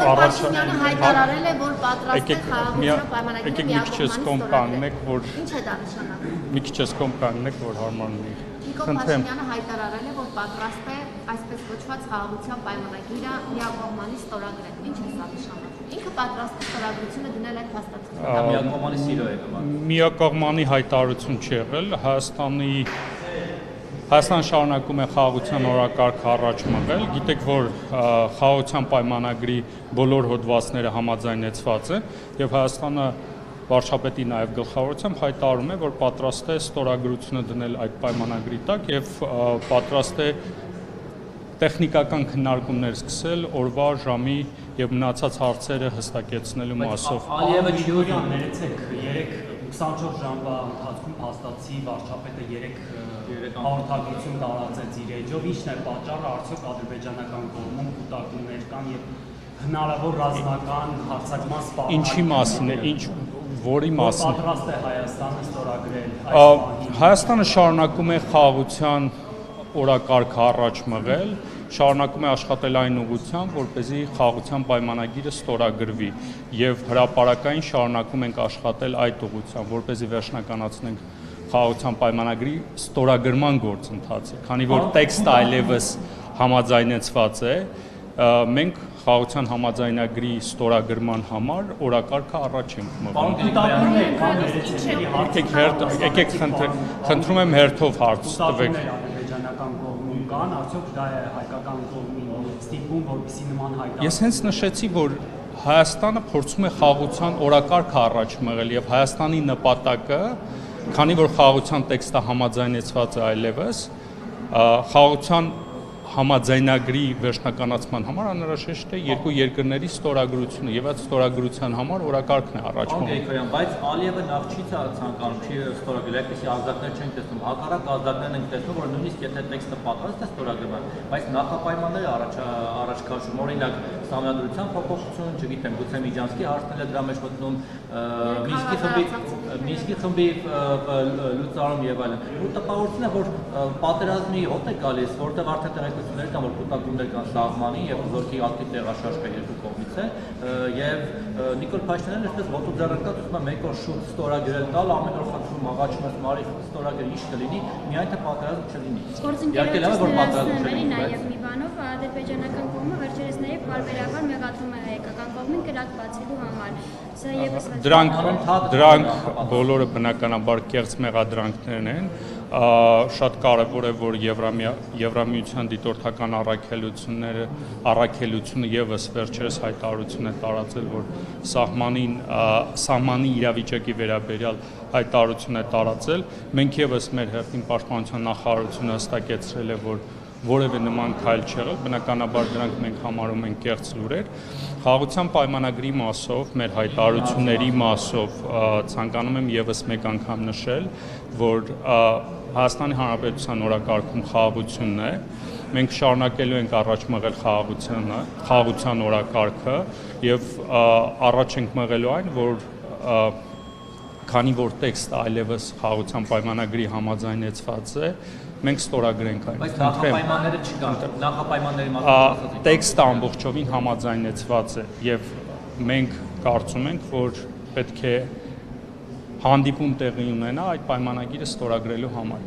Փաշինյանը հայտարարել է, որ պատրաստ է խաղաղության պայմանագրի միակողմանից ստորագրել։ Ինչ է դա նշանակում։ Մի քիչ էս կողմ կանգնեք, որ հարմար լինի։ Նիկոլ Փաշինյանը հայտարարել է, որ պատրաստ է այսպես կոչված խաղաղության պայմանագիրը միակողմանից ստորագրել։ Ինչ է սա նշանակում։ Ինքը պատրաստ է ստորագրությունը դնել այդ փաստաթղթերը։ Միակողմանի սիրո է կմա։ Միակողմանի հայտարարություն չի եղել, Հայաստանը շարունակում է խաղաղության օրակարգ առաջ մղել, գիտեք, որ խաղաղության պայմանագրի բոլոր հոդվածները համաձայնեցված են եւ Հայաստանը վարչապետի նաև գլխավորությամբ հայտարարում է, որ պատրաստ է ստորագրությունը դնել այդ պայմանագրի տակ եւ պատրաստ է տեխնիկական քննարկումներ սկսել օրվա ժամի եւ մնացած հարցերը հստակեցնելու մասով։ Ալիևը չի ուզում ներեցեք 24 ժամվա ընթացքում հաստատցի վարչապետը 3 հաղորդագրություն տարածեց իր էջով, ինչն է պատճառը, արդյոք ադրբեջանական կողմում կուտակումներ կան եւ հնարավոր ռազմական հարձակման սպառնալիք։ Ինչի մասին է, որի մասին։ Պատրաստ է Հայաստանը ստորագրել այս պահին։ Հայաստանը շարունակում է խաղաղության օրակարգը առաջ մղել, շարունակում է աշխատել այն ուղղությամբ, որպեսզի խաղաղության պայմանագիրը ստորագրվի եւ հրապարակային շարունակում ենք աշխատել այդ ուղղությամբ, որպեսզի վերջնականացնենք խաղաղության պայմանագրի ստորագրման գործընթացը, քանի որ տեքստը այլևս համաձայնեցված է, մենք խաղաղության համաձայնագրի ստորագրման համար օրակարգը առաջ ենք մղում։ Եկեք խնդրում եմ հերթով հարց տվեք։ Ադրբեջանական կողմում կան, արդյոք դա է հայկական կողմին ստիպում, որպեսզի նման հայտարարություն։ Ես հենց նշեցի, որ Հայաստանը փորձում է խաղաղության օրակարգը առաջ մղել եւ Հայաստանի նպատակը, քանի որ խաղաղության տեքստը համաձայնեցված է այլևս, խաղաղության համաձայնագրի վերջնականացման համար անհրաժեշտ է երկու երկրների ստորագրությունը եւ այդ ստորագրության համար օրակարգն է առաջ մղում։ Բայց Ալիևը նախ չի ցանկանում, չի ստորագրել, այդպեսի ազդակներ չենք տեսնում։ Հակառակ ազդակներն ենք տեսնում, որ նույնիսկ եթե տեքստը պատրաստ է ստորագրման, բայց նախապայմանները առաջ քաշում, օրինակ Սահմանադրության փոփոխություն, չգիտեմ, գուցե Միջանցքի հարցն է դրա մեջ մտնում, Մինսկի խմբի լուծարում եւ այլն։ Ու տպավորությունն է, որ պատերազմի հոտ է գալիս, որտեղ արդեն տեղեկություններ կան, որ կուտակումներ կան սահմանին եւ զորքի ակտիվ տեղաշարժ կա երկու կողմից է, եւ Նիկոլ Փաշինյանն այսպես ոտուձեռնկած ուզում է մեկ օր շուտ ստորագրել տալ, ամեն օր խնդրում աղաչում է մարի ստորագրել ինչ կլինի, միայն թե պատերազմ չլինի։ Իհարկե լավ է, որ պատերազմ չլինի, նաեւ մի բանով ադրբեջանական կողմը վերջերս նաեւ բարբերաբար մեղադրում է հայկական կողմին կրակ բացելու համար։ Սա եւս Դրանք բոլորը բնականաբար կեղծ մեղադրանքներն են, շատ կարևոր է, որ Եվրամիության դիտորդական առաքելությունը եւս վերջերս հայտարարություն է տարածել, որ սահմանի իրավիճակի վերաբերյալ հայտարարություն է տարածել, մենք եւս մեր հերթին պաշտպանության նախարարությունը հստակեցրել է, որ որևէ նման քայլ չեղել, բնականաբար դրանք մենք համարում ենք կեղծ լուրեր։ Խաղաղության պայմանագրի մասով, մեր հայտարարությունների մասով ցանկանում եմ եւս մեկ անգամ նշել, որ Հայաստանի Հանրապետության օրակարգում խաղաղությունն է, մենք շարունակելու ենք առաջ մղել խաղաղության օրակարգը եւ առաջ ենք մղելու այն, որ քանի որ տեքստը այլևս խաղաղության պայմանագրի համաձայնեցված է, մենք ստորագրենք այն։ Բայց նախապայմանները չկան, նախապայմանների մասին տեքստը ամբողջովին համաձայնեցված է եւ մենք կարծում ենք, որ պետք է հանդիպում տեղի ունենա այդ պայմանագիրը ստորագրելու համար։